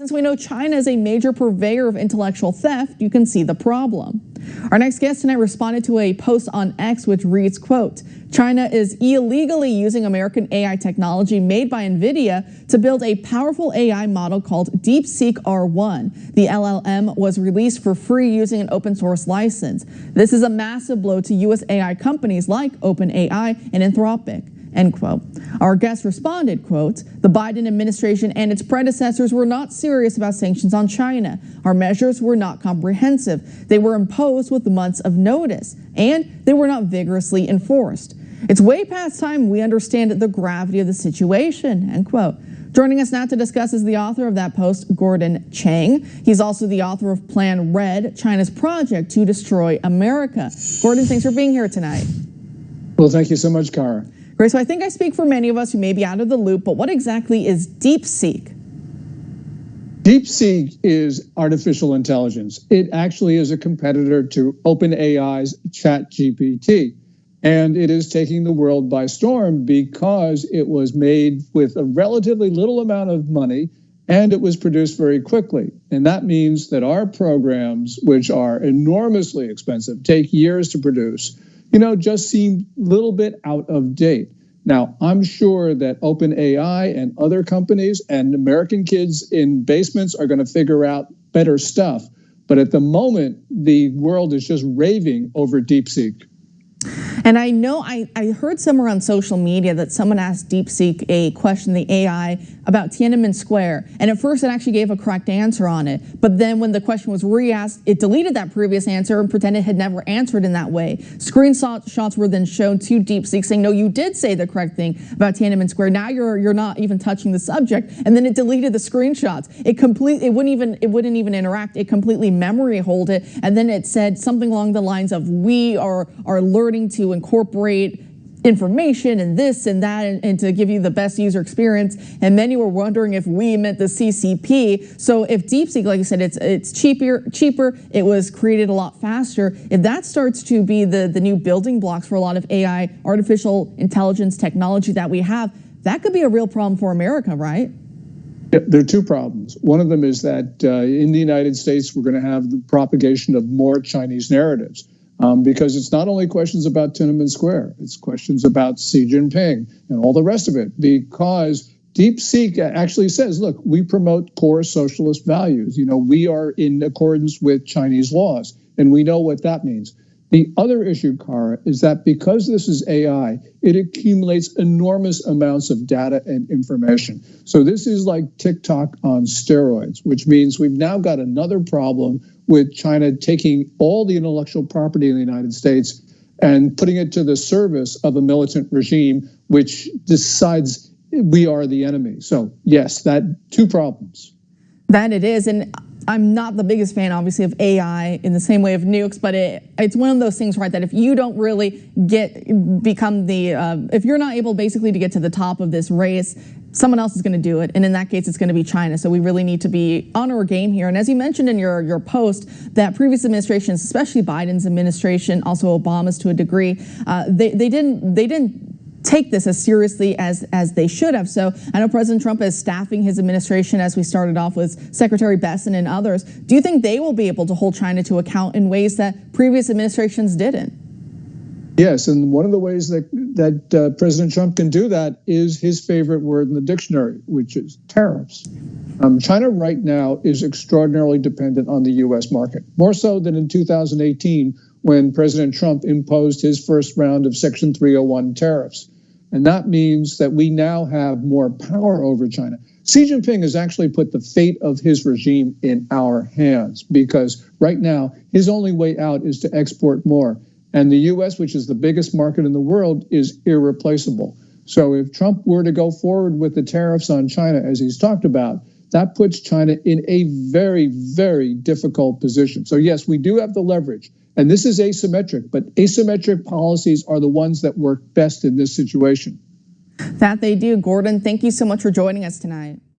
Since we know China is a major purveyor of intellectual theft, you can see the problem. Our next guest tonight responded to a post on X which reads, quote, "China is illegally using American AI technology made by NVIDIA to build a powerful AI model called DeepSeek R1. The LLM was released for free using an open source license. This is a massive blow to US AI companies like OpenAI and Anthropic." End quote. Our guest responded, quote, "The Biden administration and its predecessors were not serious about sanctions on China. Our measures were not comprehensive. They were imposed with months of notice, and they were not vigorously enforced. It's way past time we understand the gravity of the situation," end quote. Joining us now to discuss is the author of that post, Gordon Chang. He's also the author of Plan Red, China's project to destroy America. Gordon, thanks for being here tonight. Well, thank you so much, Kara. Great, so I think I speak for many of us who may be out of the loop, but what exactly is DeepSeek? DeepSeek is artificial intelligence. It actually is a competitor to OpenAI's ChatGPT. And it is taking the world by storm because it was made with a relatively little amount of money and it was produced very quickly. And that means that our programs, which are enormously expensive, take years to produce, just seem a little bit out of date. Now, I'm sure that OpenAI and other companies and American kids in basements are going to figure out better stuff. But at the moment, the world is just raving over DeepSeek. And I know I heard somewhere on social media that someone asked DeepSeek a question, the AI, about Tiananmen Square. And at first it actually gave a correct answer on it. But then when the question was re-asked, it deleted that previous answer and pretended it had never answered in that way. Screenshots were then shown to DeepSeek saying, no, you did say the correct thing about Tiananmen Square. Now you're not even touching the subject. And then it deleted the screenshots. It wouldn't even interact. It completely memory hold it. And then it said something along the lines of, we are learning to incorporate information and this and that and to give you the best user experience. And many were wondering if we meant the CCP. So if DeepSeek, like I said, it's cheaper, it was created a lot faster. If that starts to be the new building blocks for a lot of AI, artificial intelligence technology that we have, that could be a real problem for America, right? Yeah, there are two problems. One of them is that in the United States, we're going to have the propagation of more Chinese narratives. Because it's not only questions about Tiananmen Square, it's questions about Xi Jinping and all the rest of it. Because DeepSeek actually says, look, we promote core socialist values. We are in accordance with Chinese laws, and we know what that means. The other issue, Kara, is that because this is AI, it accumulates enormous amounts of data and information. So this is like TikTok on steroids, which means we've now got another problem with China taking all the intellectual property in the United States and putting it to the service of a militant regime, which decides we are the enemy. So yes, two problems. That it is, and I'm not the biggest fan, obviously, of AI in the same way of nukes, but it's one of those things, right, that if you don't really if you're not able basically to get to the top of this race, someone else is going to do it, and in that case, it's going to be China. So we really need to be on our game here. And as you mentioned in your post, that previous administrations, especially Biden's administration, also Obama's to a degree, they didn't take this as seriously as they should have. So I know President Trump is staffing his administration, as we started off with Secretary Besson and others. Do you think they will be able to hold China to account in ways that previous administrations didn't? Yes, and one of the ways that President Trump can do that is his favorite word in the dictionary, which is tariffs. China right now is extraordinarily dependent on the U.S. market, more so than in 2018 when President Trump imposed his first round of Section 301 tariffs. And that means that we now have more power over China. Xi Jinping has actually put the fate of his regime in our hands because right now his only way out is to export more. And the U.S., which is the biggest market in the world, is irreplaceable. So if Trump were to go forward with the tariffs on China, as he's talked about, that puts China in a very, very difficult position. So yes, we do have the leverage. And this is asymmetric, but asymmetric policies are the ones that work best in this situation. That they do. Gordon, thank you so much for joining us tonight.